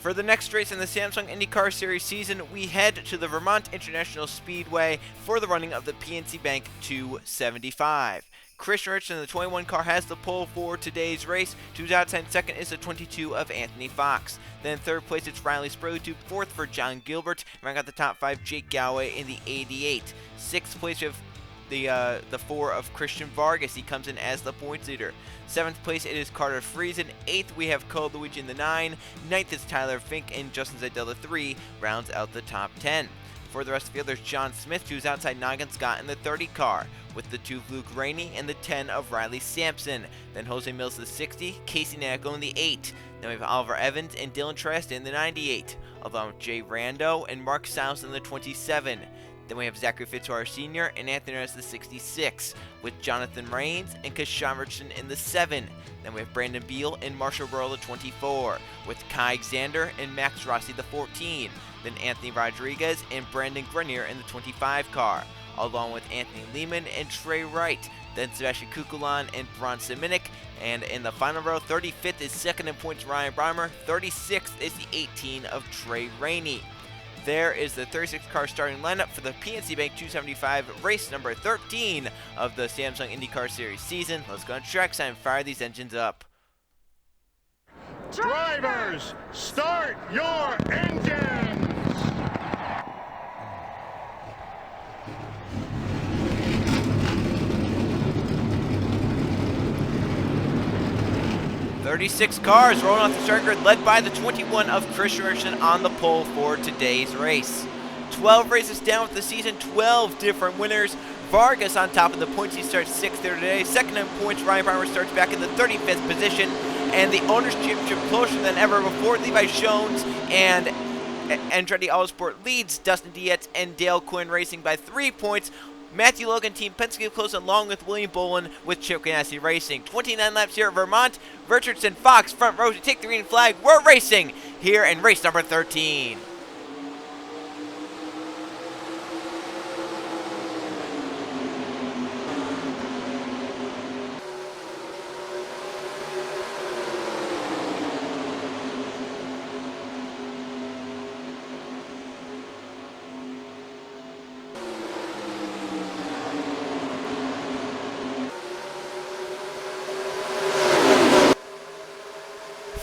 For the next race in the Samsung IndyCar Series season, we head to the Vermont International Speedway for the running of the PNC Bank 275. Christian Richardson in the 21 car has the pole for today's race. To his outside second is the 22 of Anthony Fox. Then third place it's Riley Sprue. Fourth for John Gilbert. Rounding out the top five, Jake Galloway in the 88. Sixth place we have the 4 of Christian Vargas. He comes in as the points leader. 7th place it is Carter Friesen. 8th we have Cole Luigi in the 9. 9th is Tyler Fink, and Justin Zeidel the 3 rounds out the top 10. For the rest of the field, there's John Smith, who's outside Noggin Scott in the 30 car, with the 2 of Luke Rainey and the 10 of Riley Sampson. Then Jose Mills the 60, Casey Nacko in the 8. Then we have Oliver Evans and Dylan Trask in the 98, along with Jay Rando and Mark Sounds in the 27. Then we have Zachary Fitzwater Sr. and Anthony Reyes the 66, with Jonathan Rains and Kashawn Richardson in the 7. Then we have Brandon Beal and Marshall Burrow the 24, with Kai Xander and Max Rossi the 14. Then Anthony Rodriguez and Brandon Grenier in the 25 car, along with Anthony Lehman and Trey Wright. Then Sebastian Kukulan and Bronson Minnick. And in the final row, 35th is second in points Ryan Breimer. 36th is the 18 of Trey Rainey. There is the 36 car starting lineup for the PNC Bank 275 race number 13 of the Samsung IndyCar Series season. Let's go on trackside and fire these engines up. Drivers, start your engines! 36 cars rolling off the start grid, led by the 21 of Christian Richardson on the pole for today's race. 12 races down with the season, 12 different winners. Vargas on top of the points. He starts 6th there today. Second in points, Ryan Breimer starts back in the 35th position. And the Owners' Championship closer than ever before. Levi Jones and Andretti Autosport leads Dustin Dietz and Dale Quinn Racing by 3 points. Matthew Logan, Team Penske close along with William Bolin with Chip Ganassi Racing. 29 laps here at Vermont. Richardson, Fox, front row to take the green flag. We're racing here in race number 13.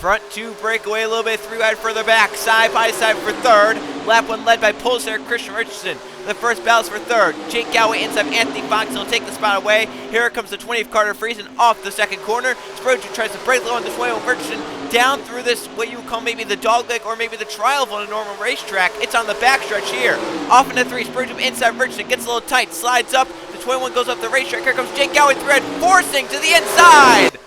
Front 2 break away a little bit, 3 wide further back, side by side for third. Lap 1 led by pole starter Christian Richardson. The first battles for third. Jake Galloway inside Anthony Fox, he'll take the spot away. Here comes the 20 of Carter Friesen off the second corner. Sprue tries to break low on the 20 of Richardson down through this, what you would call maybe the dogleg or maybe the trial on a normal racetrack. It's on the backstretch here. Off into 3, Sprue inside Richardson, gets a little tight, slides up. The 21 goes up the racetrack. Here comes Jake Galloway thread, forcing to the inside.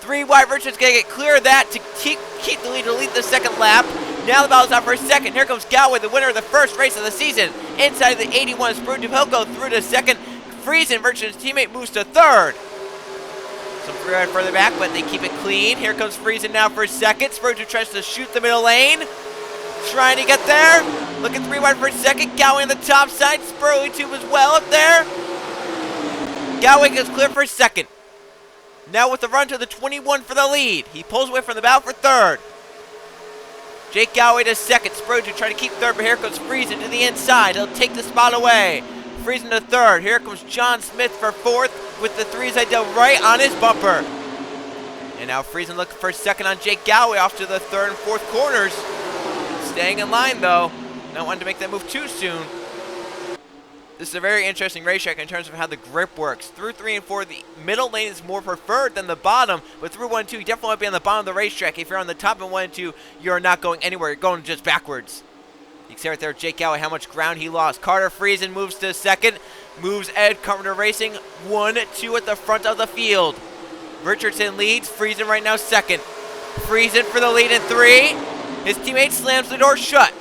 3 wide, Richardson's going to get clear of that to keep the lead to lead the second lap. Now the battle's out for a second. Here comes Galloway, the winner of the first race of the season. Inside of the 81, Sprue he'll go through to second. Friesen, Richardson's teammate, moves to third. Some 3 wide further back, but they keep it clean. Here comes Friesen now for second. Sprue tries to shoot the middle lane. Trying to get there. Looking 3 wide for second. Galloway on the top side. Sprue too as well up there. Galloway gets clear for second. Now with the run to the 21 for the lead. He pulls away from the battle for third. Jake Galloway to second. Sprue trying to keep third, but here comes Friesen to the inside. He'll take the spot away. Friesen to third. Here comes John Smith for fourth with the 3 Zeidel right on his bumper. And now Friesen looking for second on Jake Galloway off to the third and fourth corners. Staying in line though. Not wanting to make that move too soon. This is a very interesting racetrack in terms of how the grip works. Through 3 and 4, the middle lane is more preferred than the bottom, but through 1 and 2, you definitely want to be on the bottom of the racetrack. If you're on the top in 1 and 2, you're not going anywhere. You're going just backwards. You can see right there, Jake Galloway, how much ground he lost. Carter Friesen moves to second, moves Ed Carpenter Racing 1-2 at the front of the field. Richardson leads, Friesen right now second. Friesen for the lead in 3. His teammate slams the door shut.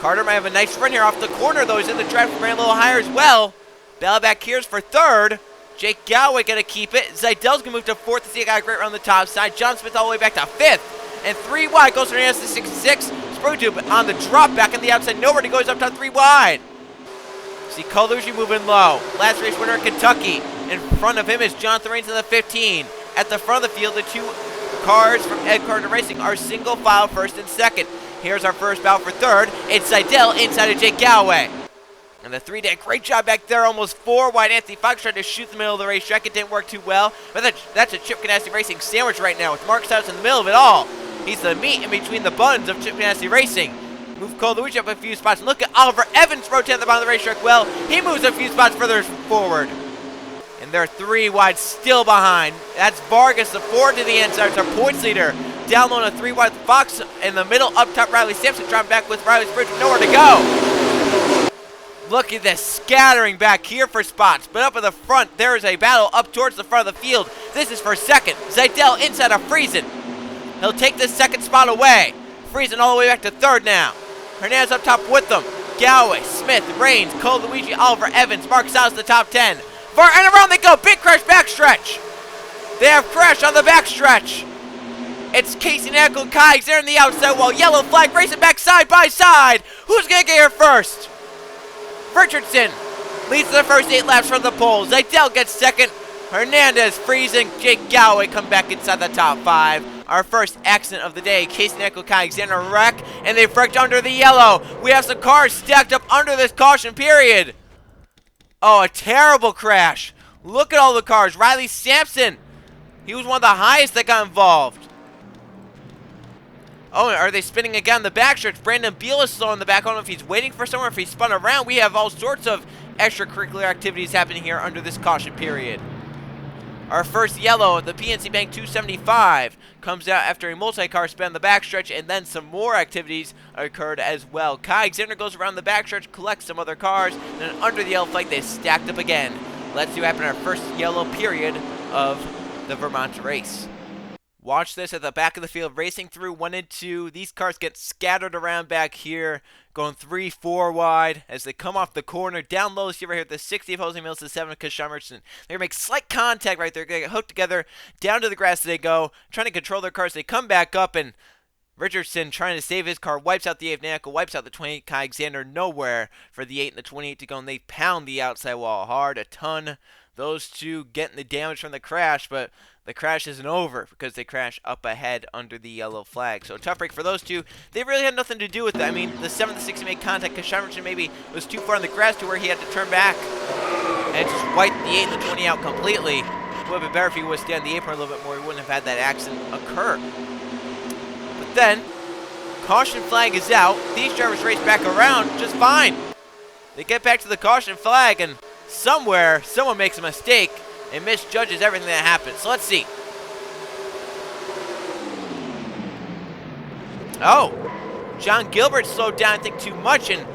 Carter might have a nice run here off the corner, though. He's in the drive, ran a little higher as well. Bell back here's for third. Jake Galloway going to keep it. Zeidel's going to move to fourth to see a guy great around the top side. John Smith all the way back to fifth. And 3 wide goes for the 66. Sprue on the drop back on the outside. Nobody goes up to 3 wide. See Colucci moving low. Last race winner in Kentucky. In front of him is Jonathan Rains in the 15. At the front of the field, the 2 cars from Ed Carter Racing are single file first and second. Here's our first battle for third. It's Seidel inside of Jake Galloway. And the 3-day, great job back there, almost 4 wide. Anthony Fox tried to shoot the middle of the racetrack. It didn't work too well. But that's a Chip Ganassi Racing sandwich right now with Mark Stiles in the middle of it all. He's the meat in between the buns of Chip Ganassi Racing. Move Cole Luigi up a few spots. And look at Oliver Evans rotate at the bottom of the racetrack. Well, he moves a few spots further forward. And they're 3 wide still behind. That's Vargas, the 4 to the inside. It's our points leader. Down low on a 3 wide. Fox in the middle. Up top, Riley Sampson driving back with Riley's Bridge with nowhere to go. Look at this scattering back here for spots. But up at the front, there is a battle up towards the front of the field. This is for second. Seidel inside of Friesen. He'll take this second spot away. Friesen all the way back to third now. Hernandez up top with them. Galloway, Smith, Raines, Cole Luigi, Oliver Evans, Mark Stiles the top 10. And around they go. Big crash backstretch. They have crash on the backstretch. It's Casey Nackle and Kykes. They're in the outside wall. Yellow flag racing back side by side. Who's going to get here first? Richardson leads the first 8 laps from the pole. Seidel gets second. Hernandez, Friesen, Jake Galloway come back inside the top 5. Our first accident of the day. Casey Nackle, Kykes in a wreck, and they've wrecked under the yellow. We have some cars stacked up under this caution period. Oh, a terrible crash. Look at all the cars. Riley Sampson, he was one of the highest that got involved. Oh, are they spinning again? The backstretch. Brandon Beal is slow in the back. I don't know if he's waiting for someone, if he spun around. We have all sorts of extracurricular activities happening here under this caution period. Our first yellow, the PNC Bank 275, comes out after a multi-car spin on the backstretch, and then some more activities occurred as well. Kai Xander goes around the backstretch, collects some other cars, and then under the yellow flag, they stacked up again. Let's see what happened in our first yellow period of the Vermont race. Watch this at the back of the field, racing through 1 and 2. These cars get scattered around back here, going 3, 4 wide as they come off the corner. Down low, see right here at the 60 of Jose Mills to 7 of Kashan Richardson. They're going to make slight contact right there. They get hooked together. Down to the grass they go, trying to control their cars. They come back up, and Richardson, trying to save his car, wipes out the 8 of Nackle, wipes out the 28 Kai Xander. Nowhere for the 8 and the 28 to go, and they pound the outside wall hard, a ton. Those two getting the damage from the crash, but the crash isn't over because they crash up ahead under the yellow flag. So tough break for those two. They really had nothing to do with it. I mean, the 7 to 60 made contact because Richardson maybe was too far in the grass to where he had to turn back and just wiped the 8 and the 20 out completely. It would have been better if he would have stayed on the apron a little bit more. He wouldn't have had that accident occur. But then, caution flag is out. These drivers race back around just fine. They get back to the caution flag, and somewhere, someone makes a mistake and misjudges everything that happens. So let's see. Oh, John Gilbert slowed down, I think, too much, and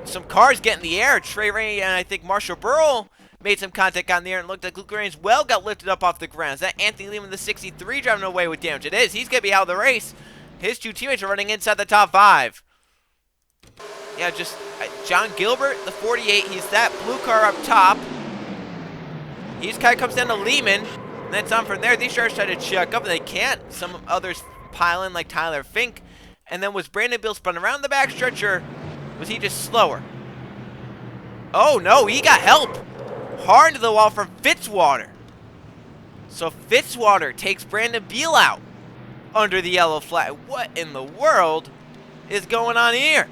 some cars get in the air. Trey Rainey and I think Marshall Burrow made some contact on the air, and looked like Luke Raines well got lifted up off the ground. Is that Anthony Lehman, the 63, driving away with damage? It is. He's going to be out of the race. His 2 teammates are running inside the top 5. Yeah, just John Gilbert, the 48. He's that blue car up top. He just kind of comes down to Lehman, and then it's on from there. These drivers try to check up, and they can't. Some others pile in, like Tyler Fink. And then was Brandon Beal spun around the backstretch, or was he just slower? Oh, no, he got help. Hard into the wall from Fitzwater. So Fitzwater takes Brandon Beal out under the yellow flag. What in the world is going on here?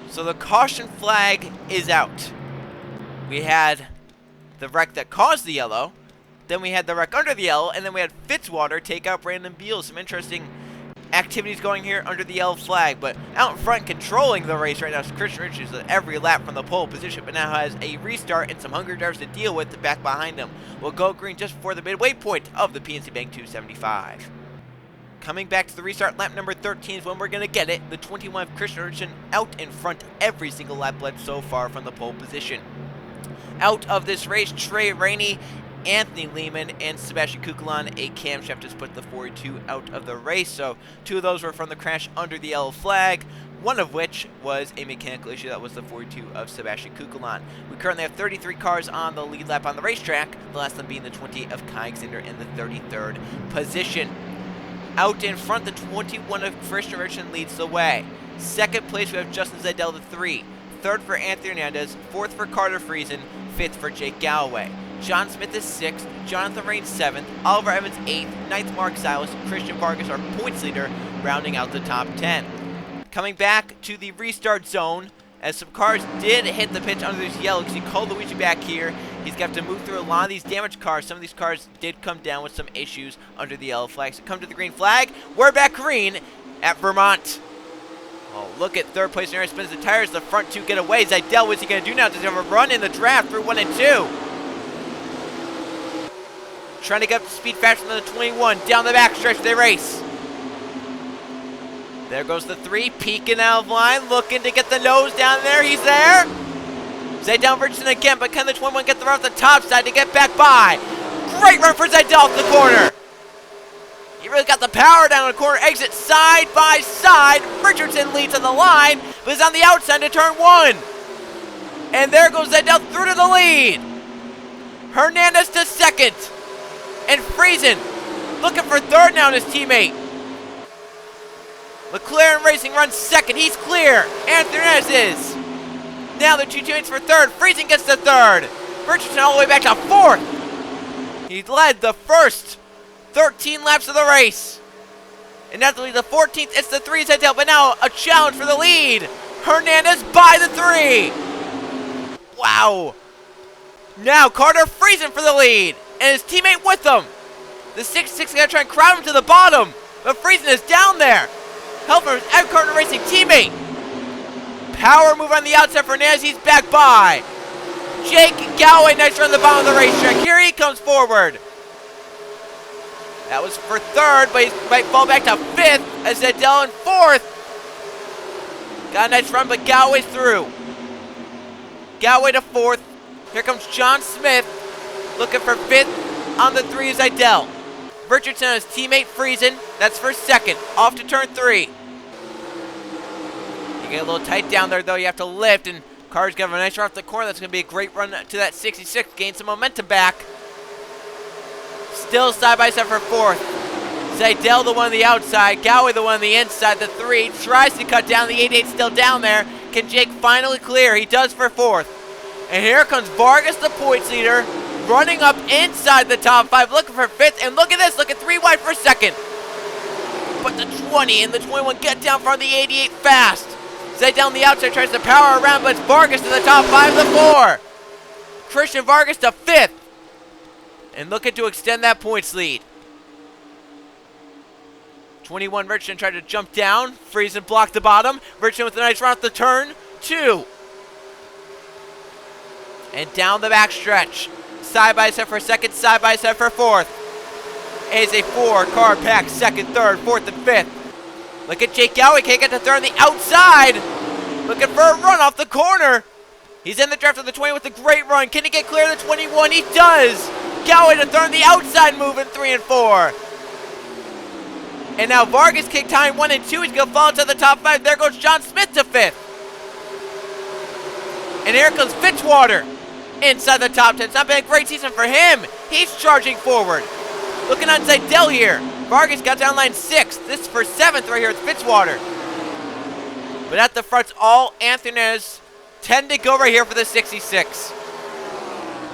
So the caution flag is out. We had the wreck that caused the yellow, then we had the wreck under the yellow, and then we had Fitzwater take out Brandon Beal. Some interesting activities going here under the yellow flag, but out in front controlling the race right now is Christian Richards at every lap from the pole position, but now has a restart and some hungry drivers to deal with back behind him. Will go green just before the midway point of the PNC Bank 275. Coming back to the restart, lap number 13 is when we're going to get it. The 21 of Christian Richardson out in front every single lap led so far from the pole position. Out of this race, Trey Rainey, Anthony Lehman, and Sebastian Kukulon. A camshaft has put the 42 out of the race. So 2 of those were from the crash under the yellow flag, one of which was a mechanical issue. That was the 42 of Sebastian Kukulon. We currently have 33 cars on the lead lap on the racetrack, the last one being the 20 of Kai Xander in the 33rd position. Out in front, the 21 of Christian Richardson leads the way. Second place, we have Justin Seidel, the 3. Third for Anthony Hernandez. Fourth for Carter Friesen. Fifth for Jake Galloway. John Smith is 6th, Jonathan Rain 7th, Oliver Evans 8th, 9th Mark Silas, Christian Vargas our points leader, rounding out the top 10. Coming back to the restart zone, as some cars did hit the pitch under this yellow, because he called Luigi back here. He's got to move through a lot of these damaged cars. Some of these cars did come down with some issues under the yellow flag. So come to the green flag. We're back green at Vermont. Oh, look at third place. Aaron spins the tires. The front two get away. Zidell, what's he going to do now? Does he have a run in the draft through 1 and 2? Trying to get up to speed faster than the 21. Down the back stretch they race. There goes the 3, peeking out of line, looking to get the nose down there. He's there. Zidell Richardson again, but can the 21 get the run off the top side to get back by? Great run for Zidell off the corner. He really got the power down the corner. Exit side by side. Richardson leads on the line, but is on the outside to turn 1. And there goes Zidell through to the lead. Hernandez to 2nd. And Friesen looking for 3rd now in his teammate. McLaren Racing runs 2nd. He's clear. Anthony Hernandez is. Now the 2 teammates for 3rd. Friesen gets to 3rd. Richardson all the way back to 4th. He led the first 13 laps of the race. And after the 14th, it's the 3 Zidell, but now a challenge for the lead. Hernandez by the 3. Wow. Now Carter Friesen for the lead. And his teammate with him. The 6-6 is going to try and crowd him to the bottom. But Friesen is down there. Help from his Ed Carter Racing teammate. Power move on the outside for Hernandez. He's back by. Jake Galloway, nice run on the bottom of the racetrack. Here he comes forward. That was for 3rd, but he might fall back to 5th as Zidell in 4th. Got a nice run, but Galloway's through. Galloway to 4th. Here comes John Smith, looking for 5th on the 3 is Zidell. Richardson and his teammate Friesen, that's for 2nd, off to turn 3. You get a little tight down there though, you have to lift, and Carter's got a nice run off the corner. That's going to be a great run to that 66, gain some momentum back. Still side by side for 4th. Zidell the one on the outside, Galloway the one on the inside. The 3 tries to cut down, the 88 still down there. Can Jake finally clear? He does for 4th. And here comes Vargas, the points leader, running up inside the top 5, looking for 5th. And look at this, look at 3 wide for 2nd. But the 20 and the 21 get down from the 88 fast. Zidell on the outside tries to power around, but it's Vargas to the top 5 of the 4. Christian Vargas to 5th. And looking to extend that points lead. 21 Richardson tried to jump down. Friesen blocked the bottom. Richardson with a nice run off the turn 2. And down the back stretch. Side by side for 2nd, side by side for 4th. It is a 4-car pack, 2nd, 3rd, 4th, and 5th. Look at Jake Galloway, can't get to 3rd on the outside. Looking for a run off the corner. He's in the draft of the 20 with a great run. Can he get clear of the 21? He does. Galloway to 3rd on the outside, moving 3 and 4. And now Vargas kicked time 1 and 2. He's going to fall into the top 5. There goes John Smith to 5th. And here comes Fitzwater inside the top 10. It's not been a great season for him. He's charging forward. Looking on Zidell here. Vargas got down line 6th. This is for 7th right here. It's Fitzwater. But at the fronts, all Anthony's tend to go right here for the 66.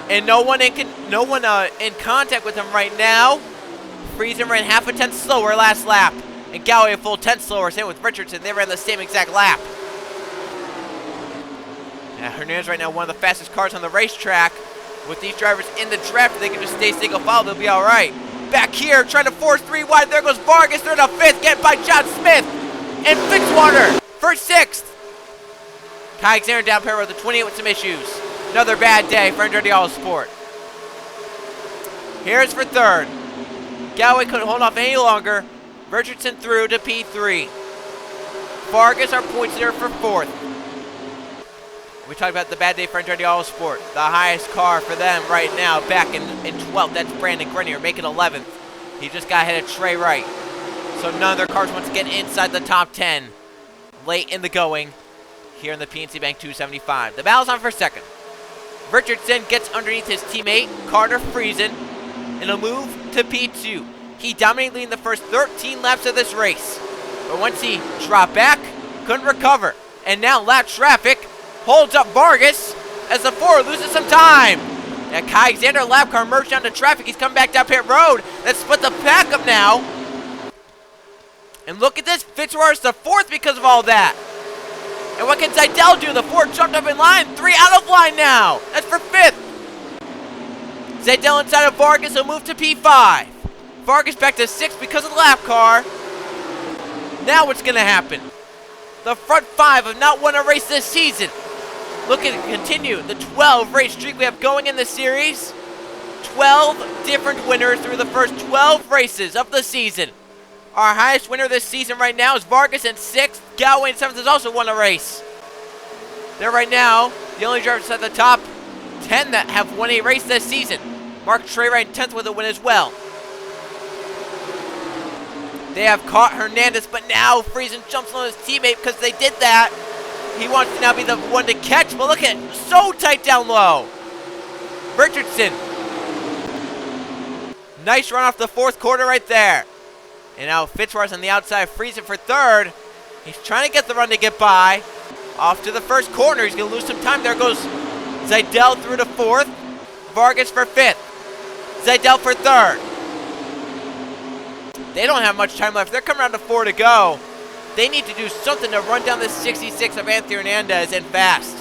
And no one in contact with him right now. Friesen ran half a tenth slower last lap. And Galloway a full 10th slower. Same with Richardson. They ran the same exact lap. Now Hernandez right now one of the fastest cars on the racetrack. With these drivers in the draft, if they can just stay single file, they'll be all right. Back here, trying to force 3 wide. There goes Vargas. They're to 5th. Get by John Smith. And Fitzwater for 6th. Kai Xander down pair with the 28 with some issues. Another bad day for Andretti Autosport. Here's for 3rd. Galloway couldn't hold off any longer. Richardson through to P3. Vargas, our points leader, for 4th. We talked about the bad day for Andretti Autosport. The highest car for them right now, back in 12th. That's Brandon Grenier, making 11th. He just got ahead of Trey Wright. So none of their cars want to get inside the top 10 late in the going here in the PNC Bank 275. The battle's on for 2nd. Richardson gets underneath his teammate, Carter Friesen, and he'll move to P2. He dominated leading the first 13 laps of this race. But once he dropped back, couldn't recover. And now lap traffic holds up Vargas as the 4 loses some time. And Alexander lap car merged down to traffic. He's coming back down pit road. Let's split the pack up now. And look at this. Fitzroy's the 4th because of all that. And what can Seidel do? The 4 jumped up in line. 3 out of line now. That's for 5th. Seidel inside of Vargas will move to P5. Vargas back to 6th because of the lap car. Now what's going to happen? The front 5 have not won a race this season. Look at it continue. The 12 race streak we have going in the series. 12 different winners through the first 12 races of the season. Our highest winner this season right now is Vargas in 6th. Galway in 7th has also won a race. They're right now the only drivers at the top 10 that have won a race this season. Mark Trey in 10th with a win as well. They have caught Hernandez, but now Friesen jumps on his teammate because they did that. He wants to now be the one to catch, but look at it, so tight down low. Richardson. Nice run off the 4th quarter right there. And now Fitzroy's on the outside, Friesen for 3rd. He's trying to get the run to get by. Off to the 1st corner, he's going to lose some time. There goes Seidel through to 4th. Vargas for 5th. Seidel for 3rd. They don't have much time left. They're coming around to 4 to go. They need to do something to run down this 66 of Anthony Hernandez and fast.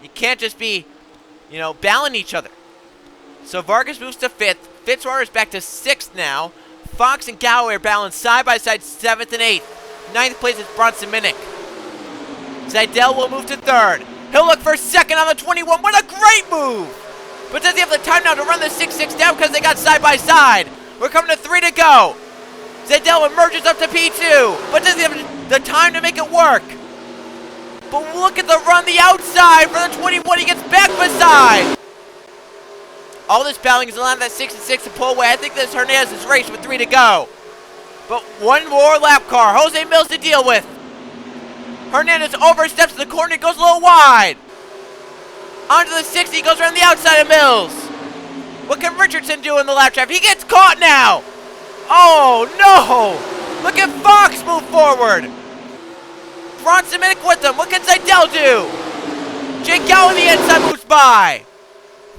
You can't just be, battling each other. So Vargas moves to 5th. Fitzroy is back to 6th now. Fox and Galloway are balanced side by side 7th and 8th. 9th place is Bronson Minnick. Seidel will move to 3rd. He'll look for 2nd on the 21. What a great move! But does he have the time now to run the 6-6 down because they got side by side? We're coming to 3 to go. Seidel emerges up to P2. But does he have the time to make it work? But look at the run the outside for the 21. He gets back beside. All this battling is allowing that 6-6 to pull away. I think this Hernandez's race with 3 to go. But one more lap car. Jose Mills to deal with. Hernandez oversteps the corner. Goes a little wide. Onto the 60. Goes around the outside of Mills. What can Richardson do in the lap trap? He gets caught now. Oh, no. Look at Fox move forward. Bronson Minnick with them. What can Seidel do? Jake Gow on the inside moves by.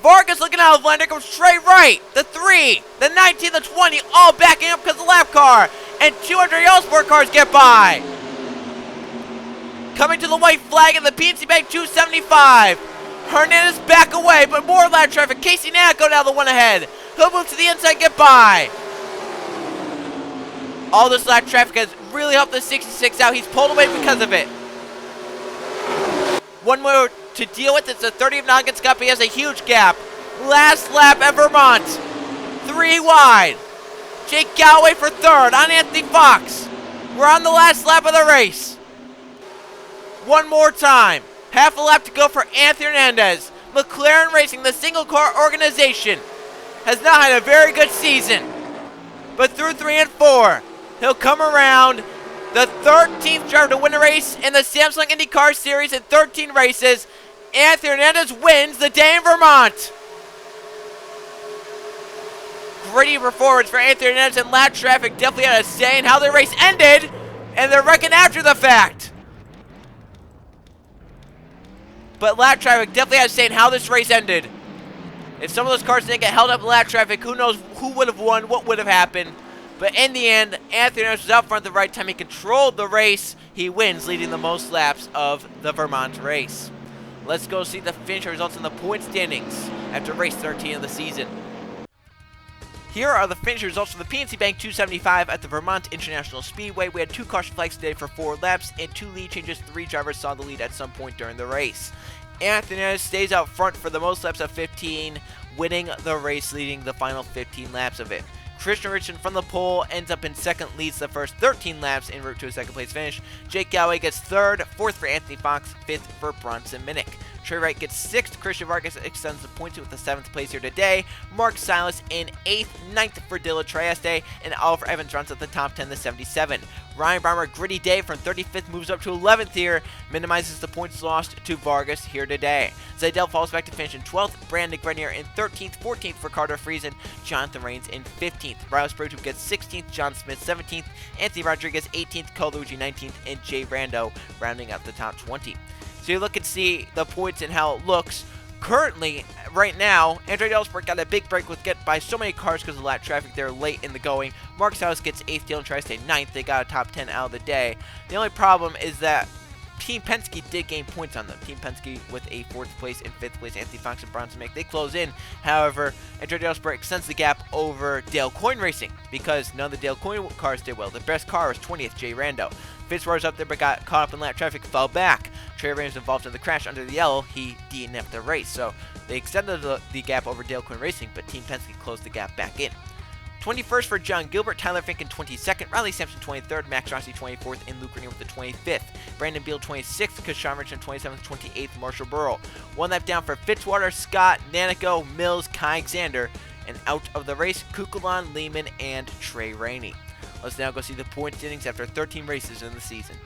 Vargas looking out of line. There comes Trey Wright. The 3, the 19, the 20, all backing up because of the lap car. And 200 yellow sport cars get by. Coming to the white flag in the PNC Bank 275. Hernandez back away, but more lap traffic. Casey Nacko now the one ahead. He'll move to the inside, get by. All this lap traffic has really helped the 66 out. He's pulled away because of it. One more to deal with. It's the 30 of Noggin's Cup. He has a huge gap. Last lap at Vermont. 3 wide. Jake Galloway for 3rd on Anthony Fox. We're on the last lap of the race. One more time. Half a lap to go for Anthony Hernandez. McLaren Racing, the single car organization, has not had a very good season. But through 3 and 4, he'll come around. The 13th driver to win a race in the Samsung IndyCar Series in 13 races. Anthony Hernandez wins the day in Vermont. Gritty performance for Anthony Hernandez, and lap traffic definitely had a say in how the race ended, and they're reckoning after the fact. But lap traffic definitely had a say in how this race ended. If some of those cars didn't get held up in lap traffic, who knows who would have won, what would have happened. But in the end, Anthony Hernandez was out front at the right time. He controlled the race. He wins, leading the most laps of the Vermont race. Let's go see the finish results in the point standings after race 13 of the season. Here are the finish results for the PNC Bank 275 at the Vermont International Speedway. We had 2 caution flags today for 4 laps and 2 lead changes. 3 drivers saw the lead at some point during the race. Anthony Hernandez stays out front for the most laps of 15, winning the race, leading the final 15 laps of it. Christian Richardson from the pole ends up in 2nd, leads the first 13 laps en route to a 2nd place finish. Jake Galloway gets 3rd, 4th for Anthony Fox, 5th for Bronson Minnick. Trey Wright gets 6th. Christian Vargas extends the points with the 7th place here today. Mark Silas in 8th, 9th for Dylan Trieste, and Oliver Evans runs at the top 10, the 77. Ryan Breimer, gritty day from 35th, moves up to 11th here, minimizes the points lost to Vargas here today. Seidel falls back to finish in 12th, Brandon Grenier in 13th, 14th for Carter Friesen, Jonathan Rains in 15th. Ryles Bertram gets 16th, John Smith 17th, Anthony Rodriguez 18th, Colucci 19th, and Jay Rando rounding out the top 20. So you look and see the points and how it looks. Currently, right now, Andretti Sport got a big break with get by so many cars because of lap traffic. They're late in the going. Marcus House gets 8th, Dylan tries to stay 9th. They got a top 10 out of the day. The only problem is that Team Penske did gain points on them. Team Penske with a 4th place and 5th place. Anthony Fox and Bronson Mick, they close in. However, Andretti Sport extends the gap over Dale Coyne Racing because none of the Dale Coyne cars did well. The best car was 20th, Jay Rando. Fitzroy's up there but got caught up in lap traffic, fell back. Trey Raines was involved in the crash under the yellow. He DNF'd the race. So they extended the gap over Dale Coyne Racing, but Team Penske closed the gap back in. 21st for John Gilbert, Tyler Finken 22nd, Riley Sampson 23rd, Max Rossi 24th, and Luke Grenier with the 25th. Brandon Beal 26th, Sean Richardson 27th, 28th, Marshall Burrow. One lap down for Fitzwater, Scott, Nanico, Mills, Kai Xander, and out of the race, Kukulon, Lehman, and Trey Rainey. Let's now go see the point standings after 13 races in the season.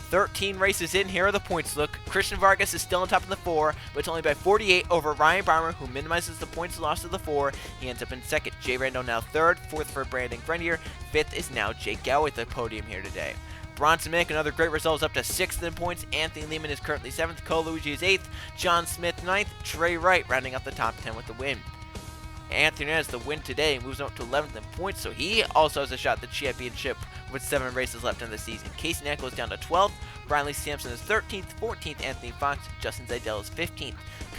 13 races in, here are the points look. Christian Vargas is still on top of the 4, but it's only by 48 over Ryan Barmer, who minimizes the points lost to the 4. He ends up in 2nd. Jay Rando now 3rd, 4th for Brandon Grenier. 5th is now Jake Gow at the podium here today. Bronson Mick, another great result, is up to 6th in points. Anthony Lehman is currently 7th. Cole Luigi is 8th. John Smith 9th. Trey Wright rounding up the top 10 with the win. Anthony has the win today, moves up to 11th in points, so he also has a shot at the championship with 7 races left in the season. Casey Nack goes down to 12th, Riley Sampson is 13th, 14th Anthony Fox, Justin Zeidel is 15th,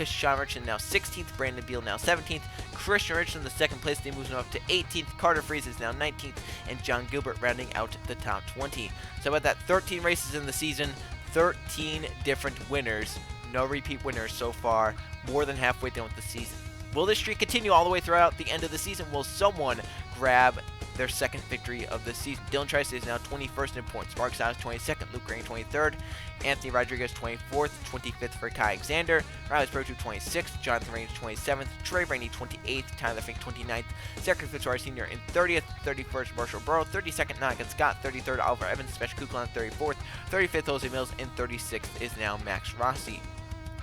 Sean Richardson now 16th, Brandon Beal now 17th, Christian Richardson in the 2nd place, they moves him up to 18th, Carter Freeze is now 19th, and John Gilbert rounding out the top 20. So about that 13 races in the season, 13 different winners, no repeat winners so far, more than halfway done with the season. Will this streak continue all the way throughout the end of the season? Will someone grab their 2nd victory of the season? Dylan Trice is now 21st in points. Mark Silas 22nd, Luke Green 23rd, Anthony Rodriguez 24th, 25th for Kai Xander, Riley Sprotu 26th, Jonathan Raines 27th, Trey Rainey 28th, Tyler Fink 29th, Zachary Fitzroy Sr. in 30th, 31st Marshall Burrow, 32nd Nonigan Scott, 33rd Oliver Evans, Special Kukulon 34th, 35th Jose Mills, and 36th is now Max Rossi.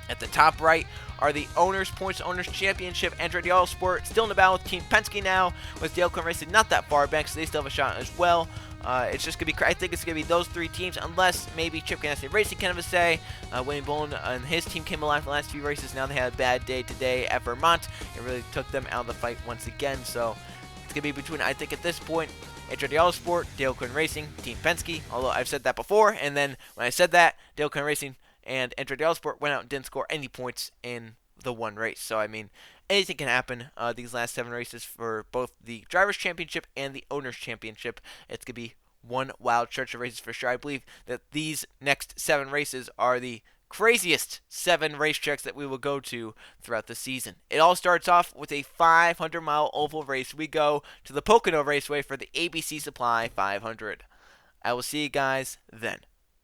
At the top right are the Owners' Points Owners' Championship. Andretti Autosport still in the battle with Team Penske now, with Dale Coyne Racing not that far back, so they still have a shot as well. It's just going to be, I think it's going to be those 3 teams, unless maybe Chip Ganassi Racing can have a say. Wayne Bowen and his team came alive the last few races. Now they had a bad day today at Vermont. It really took them out of the fight once again, so it's going to be between, I think at this point, Andretti Autosport, Dale Coyne Racing, Team Penske, although I've said that before, and then when I said that, Dale Coyne Racing and Andretti Autosport went out and didn't score any points in the one race. So, I mean, anything can happen these last 7 races for both the Drivers' Championship and the Owners' Championship. It's going to be one wild stretch of races for sure. I believe that these next 7 races are the craziest 7 racetracks that we will go to throughout the season. It all starts off with a 500-mile oval race. We go to the Pocono Raceway for the ABC Supply 500. I will see you guys then.